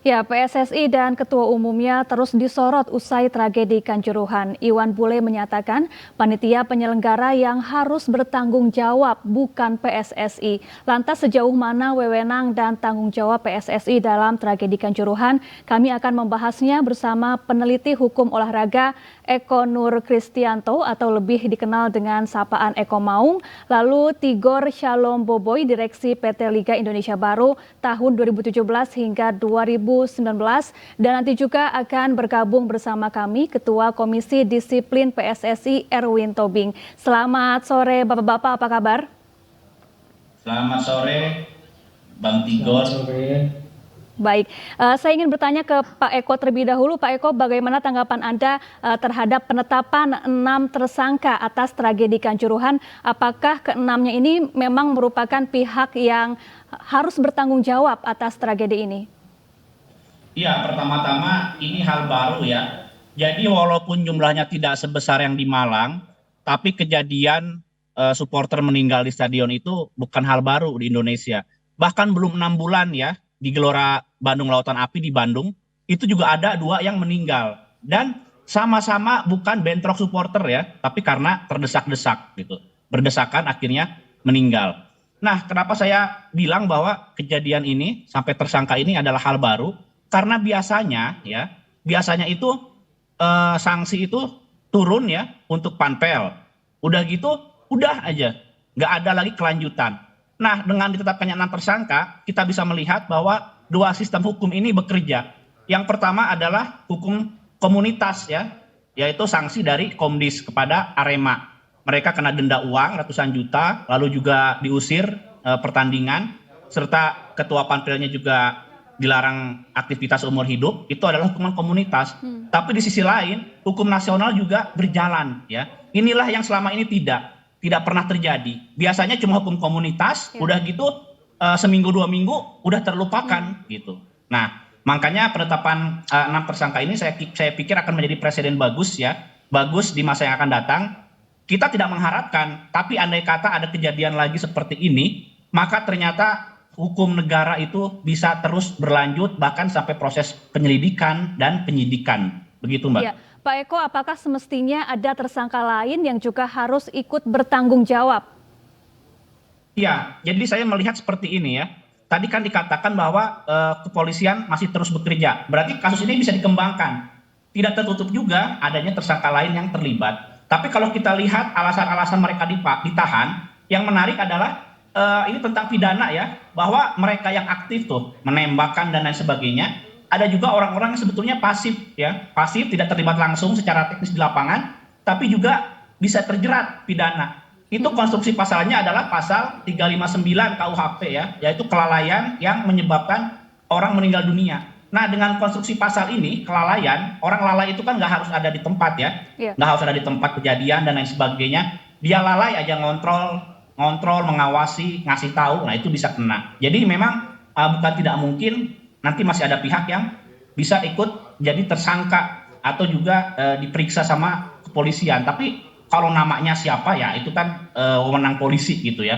Ya, PSSI dan ketua umumnya terus disorot usai tragedi Kanjuruhan. Iwan Bule menyatakan panitia penyelenggara yang harus bertanggung jawab bukan PSSI. Lantas sejauh mana wewenang dan tanggung jawab PSSI dalam tragedi Kanjuruhan? Kami akan membahasnya bersama peneliti hukum olahraga Eko Nur Kristianto atau lebih dikenal dengan sapaan Eko Maung, lalu Tigor Shalom Boboy, Direksi PT Liga Indonesia Baru tahun 2017 hingga 2019, dan nanti juga akan bergabung bersama kami Ketua Komisi Disiplin PSSI Erwin Tobing. Selamat sore Bapak-Bapak, apa kabar? Selamat sore Bang Tigor. Selamat sore. Baik, saya ingin bertanya ke Pak Eko terlebih dahulu. Pak Eko, bagaimana tanggapan Anda terhadap penetapan 6 tersangka atas tragedi Kanjuruhan? Apakah keenamnya ini memang merupakan pihak yang harus bertanggung jawab atas tragedi ini? Ya, pertama-tama ini hal baru ya. Jadi walaupun jumlahnya tidak sebesar yang di Malang, tapi kejadian supporter meninggal di stadion itu bukan hal baru di Indonesia. Bahkan belum 6 bulan ya, di Gelora Bandung Lautan Api di Bandung, itu juga ada 2 yang meninggal. Dan sama-sama bukan bentrok supporter ya, tapi karena terdesak-desak gitu. Berdesakan akhirnya meninggal. Nah, kenapa saya bilang bahwa kejadian ini sampai tersangka ini adalah hal baru? Karena biasanya itu sanksi itu turun ya untuk panpel. Udah gitu, udah aja, nggak ada lagi kelanjutan. Nah, dengan ditetapkannya 6 tersangka, kita bisa melihat bahwa 2 sistem hukum ini bekerja. Yang pertama adalah hukum komunitas ya, yaitu sanksi dari Komdis kepada Arema. Mereka kena denda uang ratusan juta, lalu juga diusir pertandingan, serta ketua panpelnya juga dilarang aktivitas umur hidup. Itu adalah hukuman komunitas. Tapi di sisi lain, hukum nasional juga berjalan ya. Inilah yang selama ini tidak pernah terjadi. Biasanya cuma hukum komunitas, udah gitu seminggu 2 minggu udah terlupakan gitu. Nah, makanya penetapan 6 tersangka ini saya pikir akan menjadi presiden bagus ya, bagus di masa yang akan datang. Kita tidak mengharapkan, tapi andai kata ada kejadian lagi seperti ini, maka ternyata hukum negara itu bisa terus berlanjut bahkan sampai proses penyelidikan dan penyidikan. Begitu, Mbak. Ya, Pak Eko, apakah semestinya ada tersangka lain yang juga harus ikut bertanggung jawab? Ya, jadi saya melihat seperti ini ya. Tadi kan dikatakan bahwa kepolisian masih terus bekerja. Berarti kasus ini bisa dikembangkan. Tidak tertutup juga adanya tersangka lain yang terlibat. Tapi kalau kita lihat alasan-alasan mereka ditahan, yang menarik adalah ini tentang pidana ya, bahwa mereka yang aktif tuh menembakkan dan lain sebagainya, ada juga orang-orang yang sebetulnya pasif ya, pasif tidak terlibat langsung secara teknis di lapangan, tapi juga bisa terjerat pidana. Itu konstruksi pasalnya adalah pasal 359 KUHP ya, yaitu kelalaian yang menyebabkan orang meninggal dunia. Nah, dengan konstruksi pasal ini, kelalaian, orang lalai itu kan nggak harus ada di tempat ya, nggak harus ada di tempat kejadian dan lain sebagainya. Dia lalai aja ngontrol, mengawasi, ngasih tahu, nah itu bisa kena. Jadi memang bukan tidak mungkin nanti masih ada pihak yang bisa ikut jadi tersangka atau juga diperiksa sama kepolisian. Tapi kalau namanya siapa ya itu kan wewenang polisi gitu ya.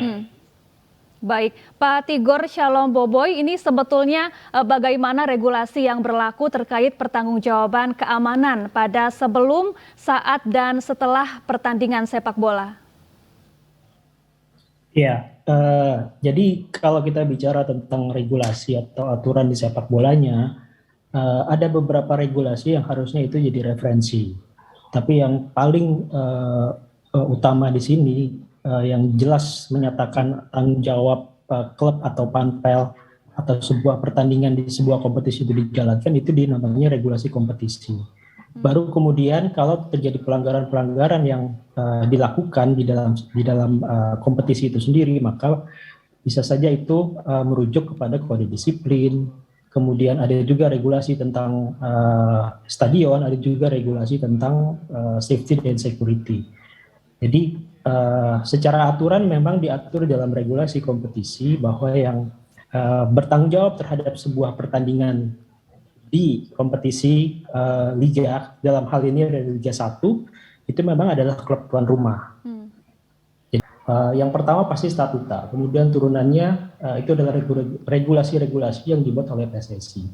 Baik, Pak Tigor Shalom Boboy, ini sebetulnya bagaimana regulasi yang berlaku terkait pertanggungjawaban keamanan pada sebelum, saat, dan setelah pertandingan sepak bola? Ya, jadi kalau kita bicara tentang regulasi atau aturan di sepak bolanya, ada beberapa regulasi yang harusnya itu jadi referensi. Tapi yang paling utama di sini yang jelas menyatakan tanggung jawab klub atau panpel atau sebuah pertandingan di sebuah kompetisi itu dijalankan, itu namanya regulasi kompetisi. Baru kemudian kalau terjadi pelanggaran-pelanggaran yang dilakukan di dalam kompetisi itu sendiri, maka bisa saja itu merujuk kepada kode disiplin. Kemudian ada juga regulasi tentang stadion, ada juga regulasi tentang safety dan security. Jadi secara aturan memang diatur dalam regulasi kompetisi bahwa yang bertanggung jawab terhadap sebuah pertandingan di kompetisi liga, dalam hal ini ada Liga 1, itu memang adalah klub tuan rumah. Jadi, yang pertama pasti statuta, kemudian turunannya itu adalah regulasi-regulasi yang dibuat oleh PSSI.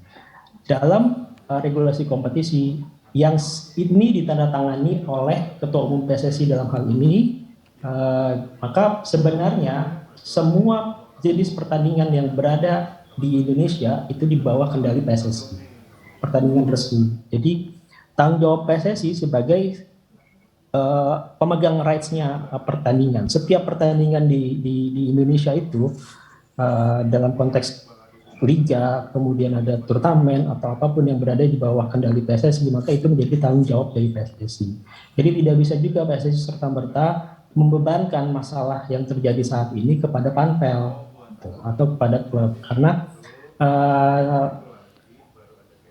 dalam regulasi kompetisi yang ini ditandatangani oleh Ketua Umum PSSI dalam hal ini, maka sebenarnya semua jenis pertandingan yang berada di Indonesia itu di bawah kendali PSSI, pertandingan resmi. Jadi tanggung jawab PSSI sebagai pemegang rights-nya pertandingan. Setiap pertandingan di Indonesia itu dalam konteks liga, kemudian ada turnamen atau apapun yang berada di bawah kendali PSSI, maka itu menjadi tanggung jawab dari PSSI. Jadi tidak bisa juga PSSI serta-merta membebankan masalah yang terjadi saat ini kepada panpel atau kepada klub, karena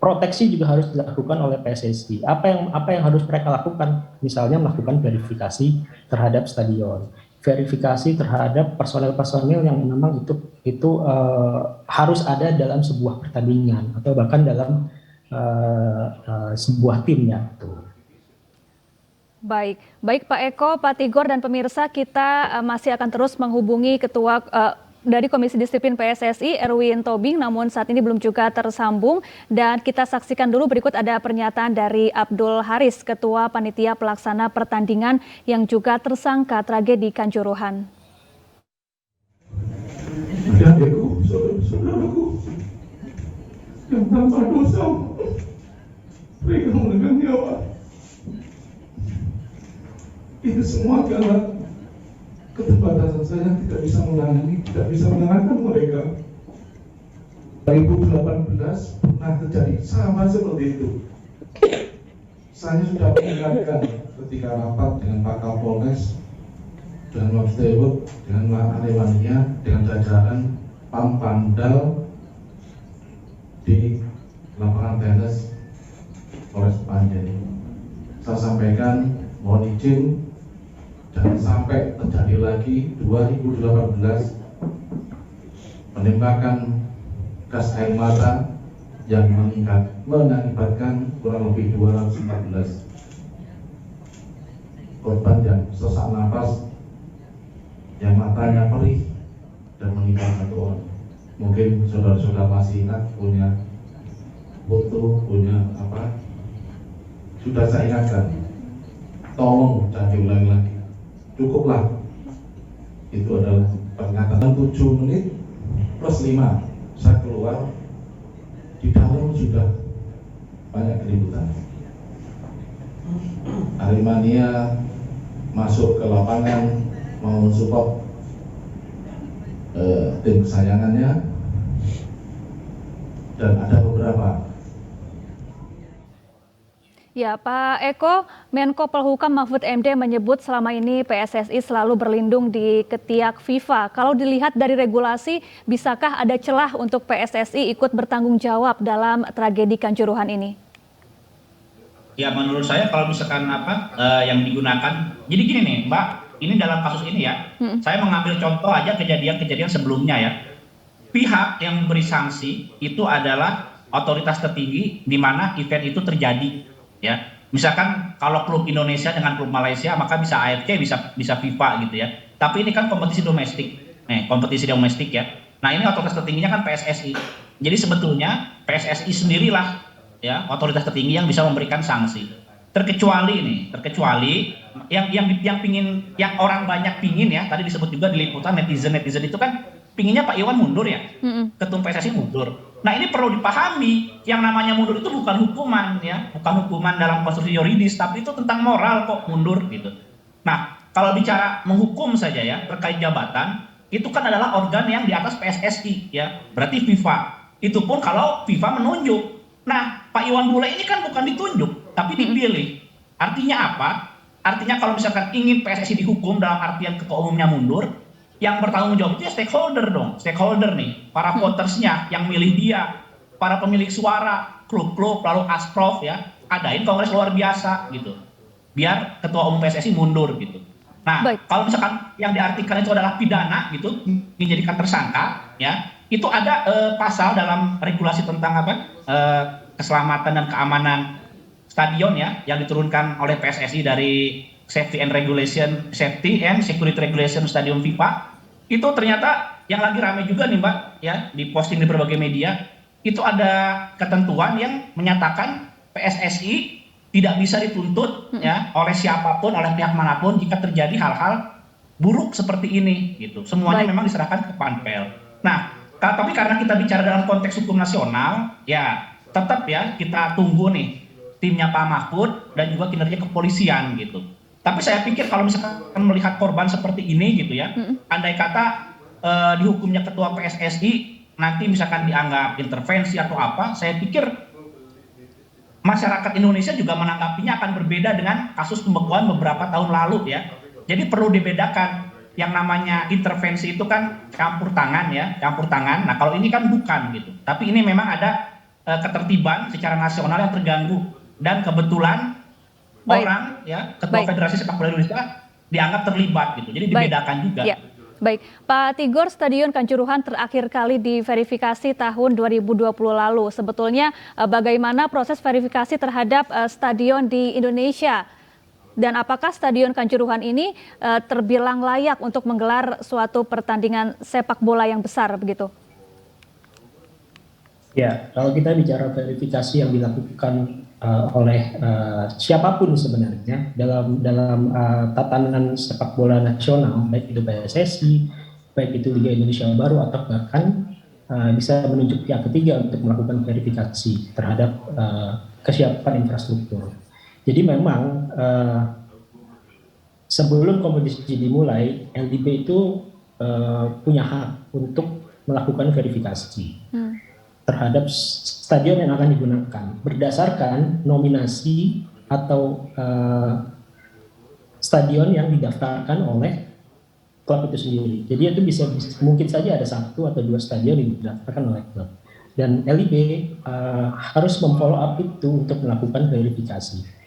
proteksi juga harus dilakukan oleh PSSI. Apa yang harus mereka lakukan? Misalnya melakukan verifikasi terhadap stadion, verifikasi terhadap personel-personel yang memang itu harus ada dalam sebuah pertandingan atau bahkan dalam sebuah timnya. Baik Pak Eko, Pak Tigor dan pemirsa, kita masih akan terus menghubungi Ketua dari Komisi Disiplin PSSI Erwin Tobing, namun saat ini belum juga tersambung, dan kita saksikan dulu berikut ada pernyataan dari Abdul Haris, Ketua Panitia Pelaksana Pertandingan yang juga tersangka tragedi Kanjuruhan. Adik-adikku, saudara-saudaraku yang tanpa dosa pegang dengan nyawa, itu semua karena keterbatasan saya tidak bisa menangani mereka. 2018 pernah terjadi sama seperti itu. Saya sudah mengingatkan ketika rapat dengan Pak Kapolres, dengan Mabes Tewek, dengan Pak Aremania, dengan jajaran Pamdal di lapangan tenis Polres Panjen. Saya sampaikan mohon izin jangan sampai terjadi lagi 2018 penembakan gas air mata yang mengakibatkan kurang lebih 214 korban yang sesak napas, yang matanya perih dan meninggal satu orang. Mungkin saudara-saudara masih ingat, punya foto, punya apa, sudah saya ingatkan, tolong jangan diulangi lagi. Cukuplah, itu adalah pernyataan 7 menit plus 5 saya keluar, di dalam sudah banyak keributan. Aremania masuk ke lapangan mau mensupport tim kesayangannya, dan ada beberapa. Ya, Pak Eko, Menko Polhukam Mahfud MD menyebut selama ini PSSI selalu berlindung di ketiak FIFA. Kalau dilihat dari regulasi, bisakah ada celah untuk PSSI ikut bertanggung jawab dalam tragedi Kanjuruhan ini? Ya, menurut saya kalau misalkan yang digunakan, jadi gini nih Mbak, ini dalam kasus ini ya, saya mengambil contoh aja kejadian-kejadian sebelumnya ya. Pihak yang memberi sanksi itu adalah otoritas tertinggi di mana event itu terjadi. Ya, misalkan kalau klub Indonesia dengan klub Malaysia maka bisa AFC, bisa FIFA gitu ya. Tapi ini kan kompetisi domestik, kompetisi domestik ya. Nah ini otoritas tertingginya kan PSSI. Jadi sebetulnya PSSI sendirilah ya otoritas tertinggi yang bisa memberikan sanksi. Terkecuali yang orang banyak pingin ya. Tadi disebut juga di liputan netizen itu kan pinginnya Pak Iwan mundur ya, ketum PSSI mundur. Nah ini perlu dipahami, yang namanya mundur itu bukan hukuman ya, bukan hukuman dalam konstruksi yuridis, tapi itu tentang moral kok mundur gitu. Nah kalau bicara menghukum saja ya terkait jabatan, itu kan adalah organ yang di atas PSSI ya, berarti FIFA. Itu pun kalau FIFA menunjuk. Nah Pak Iwan Bule ini kan bukan ditunjuk, tapi dipilih. Artinya apa? Artinya kalau misalkan ingin PSSI dihukum dalam artian ketua umumnya mundur, yang bertanggung jawab itu ya stakeholder nih, para votersnya yang milih dia, para pemilik suara, klub-klub, lalu Asprof ya, adain kongres luar biasa gitu, biar ketua umum PSSI mundur gitu. Nah, kalau misalkan yang diartikan itu adalah pidana gitu, dijadikan tersangka ya, itu ada pasal dalam regulasi tentang keselamatan dan keamanan stadion ya, yang diturunkan oleh PSSI dari Safety and Security Regulation Stadium FIFA. Itu ternyata yang lagi ramai juga nih Mbak ya, di posting di berbagai media, itu ada ketentuan yang menyatakan PSSI tidak bisa dituntut ya oleh siapapun, oleh pihak manapun jika terjadi hal-hal buruk seperti ini gitu. Semuanya Baik. memang diserahkan ke Panpel. Nah, tapi karena kita bicara dalam konteks hukum nasional, ya tetap ya kita tunggu nih timnya Pak Mahfud dan juga kinerja kepolisian gitu. Tapi saya pikir kalau misalkan melihat korban seperti ini gitu ya, andai kata dihukumnya ketua PSSI nanti misalkan dianggap intervensi atau apa, saya pikir masyarakat Indonesia juga menanggapinya akan berbeda dengan kasus pembekuan beberapa tahun lalu ya. Jadi perlu dibedakan, yang namanya intervensi itu kan campur tangan ya, campur tangan. Nah kalau ini kan bukan gitu. Tapi ini memang ada ketertiban secara nasional yang terganggu dan kebetulan orang ya ketua Federasi Sepak Bola Indonesia dianggap terlibat gitu. Jadi dibedakan juga. Ya. Baik, Pak Tigor, Stadion Kanjuruhan terakhir kali diverifikasi tahun 2020 lalu. Sebetulnya bagaimana proses verifikasi terhadap stadion di Indonesia? Dan apakah Stadion Kanjuruhan ini terbilang layak untuk menggelar suatu pertandingan sepak bola yang besar begitu? Ya, kalau kita bicara verifikasi yang dilakukan oleh siapapun sebenarnya dalam tatanan sepak bola nasional, baik itu PSSI, baik itu Liga Indonesia Baru atau bahkan bisa menunjuk pihak ketiga untuk melakukan verifikasi terhadap kesiapan infrastruktur. Jadi memang sebelum kompetisi dimulai, LDB itu punya hak untuk melakukan verifikasi terhadap stadion yang akan digunakan berdasarkan nominasi atau stadion yang didaftarkan oleh klub itu sendiri. Jadi itu bisa mungkin saja ada 1 atau 2 stadion yang didaftarkan oleh klub. Dan LIB harus memfollow up itu untuk melakukan verifikasi.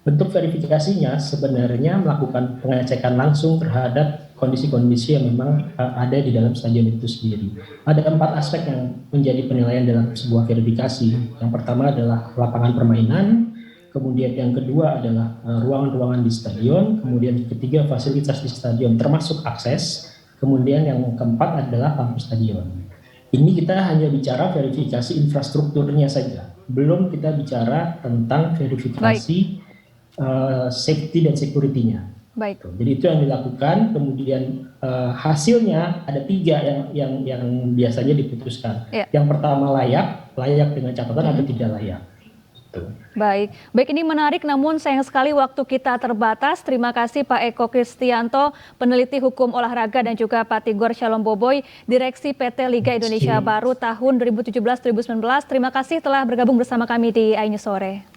Bentuk verifikasinya sebenarnya melakukan pengecekan langsung terhadap kondisi-kondisi yang memang ada di dalam stadion itu sendiri. Ada 4 aspek yang menjadi penilaian dalam sebuah verifikasi. Yang pertama adalah lapangan permainan, kemudian yang kedua adalah ruangan-ruangan di stadion, kemudian yang ketiga fasilitas di stadion termasuk akses, kemudian yang keempat adalah lampu stadion. Ini kita hanya bicara verifikasi infrastrukturnya saja, belum kita bicara tentang verifikasi safety dan security-nya. Baik. Jadi itu yang dilakukan, kemudian hasilnya ada 3 yang biasanya diputuskan. Ya. Yang pertama layak dengan catatan atau tidak layak. Baik, ini menarik namun sayang sekali waktu kita terbatas. Terima kasih Pak Eko Kristianto, peneliti hukum olahraga, dan juga Pak Tigor Shalom Boboy, Direksi PT Liga Indonesia Baru tahun 2017-2019. Terima kasih telah bergabung bersama kami di iNews Sore.